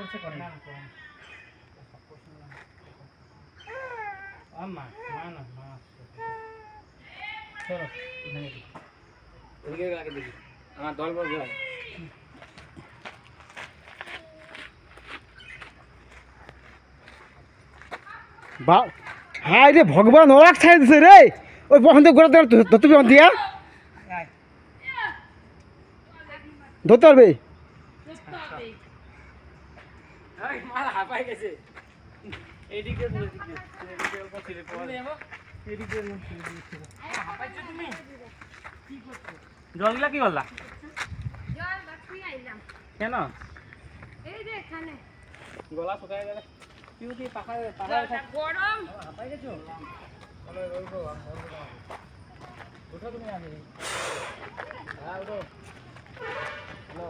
করছে করে না আম্মা মা না মা চলো এদিকে আগে দেখি আমার দল বল গেল বা হাই রে ভগবান ওরাক ছাই দিছে রে ওই বসন্ত গোড়া ধরতে পারবি দিয়া ধরতে পারবে মাল হাঁপাই গেছে এদিকে জলগুলা কি করলা কেন গলা শুকাই গেলে কেউ কি পাখায় গরম হাঁপাই গেছো উঠো তুমি আগে হ্যাঁ উঠো হ্যালো